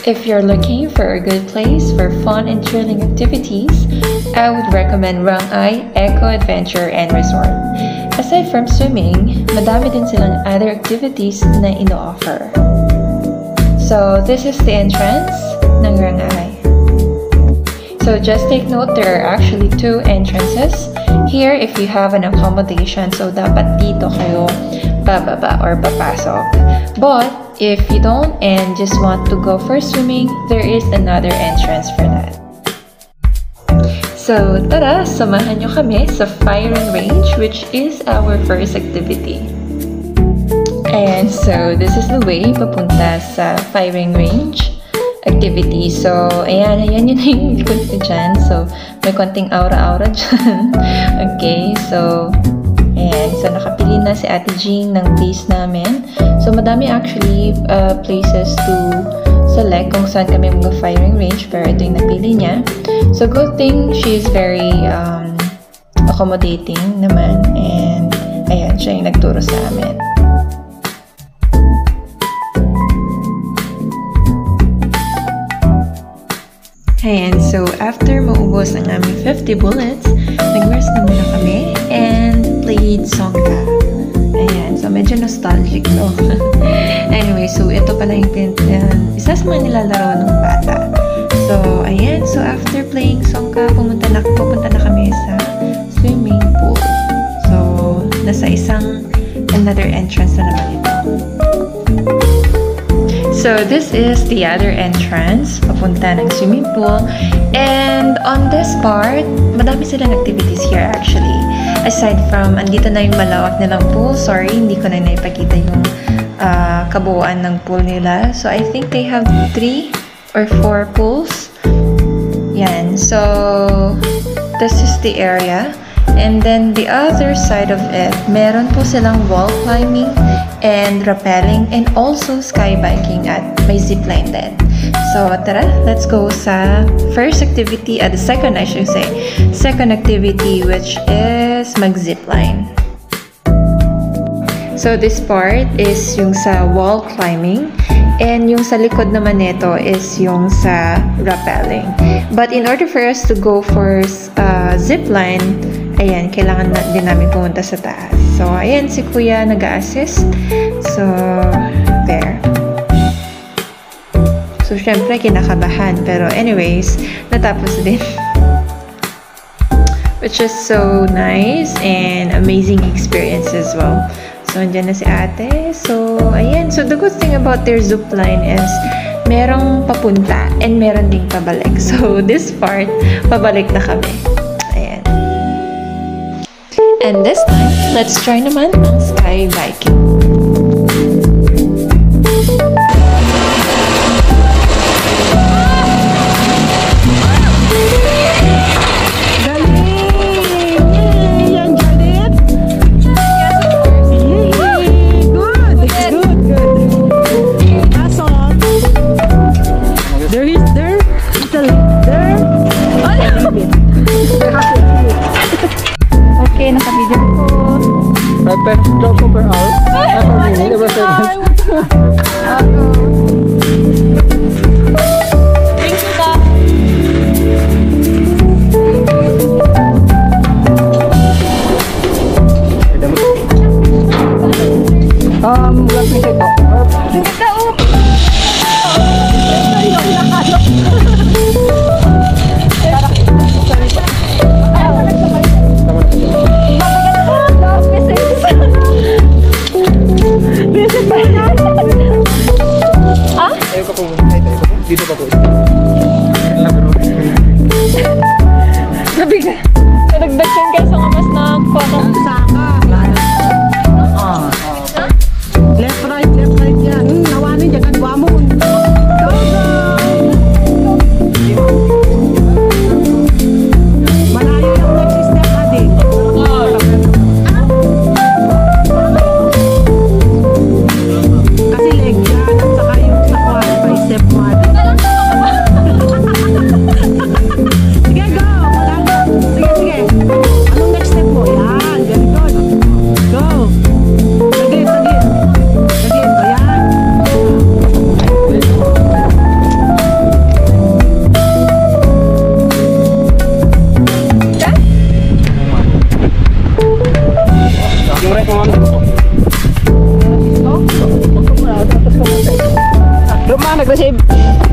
If you're looking for a good place for fun and thrilling activities, I would recommend Rangay Eco Adventure and Resort. Aside from swimming, madami din silang other activities na ino-offer. So this is the entrance ng Rangay. So just take note, there are actually two entrances. Here, if you have an accommodation, so dapat dito kayo bababa or papasok. But if you don't and just want to go for swimming, there is another entrance for that. So tara, samahan nyo kami sa firing range, which is our first activity. And so this is the way papunta sa firing range activity. So, ayan yun na yung likod ko dyan. So, may konting aura-aura dyan. Okay, so, ayan. So, nakapili na si Ate Jean ng place namin. So, madami actually places to select kung saan kami mag-firing range. Pero ito yung napili niya. So, good thing she's very accommodating naman. And, ayan, siya yung nagturo sa amin. Ayan, so after maubos ang aming 50 bullets, nag-rest na muna kami and played Songka. Ayan, so medyo nostalgic to. Anyway, so ito pala yung isa sa mga nilalaro ng bata. So, ayan, so after playing Songka, pupunta na kami sa swimming pool. So, nasa another entrance na naman ito. So this is the other entrance papunta ng swimming pool, and on this part madami silang activities here actually. Aside from andito na yung malawak nilang pool, sorry hindi ko na naipakita yung kabuuan ng pool nila. So I think they have 3 or 4 pools. Yan, so this is the area. And then the other side of it, meron po silang wall climbing and rappelling and also skybiking at may zipline din. So tara, let's go sa first activity, the second I should say, second activity, which is mag-zipline. So this part is yung sa wall climbing and yung sa likod naman nito is yung sa rappelling. But in order for us to go for zipline, ayan, kailangan din namin pumunta sa taas. So, ayan, si Kuya nag-a-assist. So, there. So, syempre, kinakabahan. Pero anyways, natapos din. Which is so nice and amazing experience as well. So, andyan na si ate. So, ayan. So, the good thing about their zipline is merong papunta and meron ding pabalik. So, this part, pabalik na kami. And this time, let's try naman ang skybiking. Okay, naka-video ko. 5 pesos per hour. Correct mo, ma'am. Doon, ma'am, nag-receive.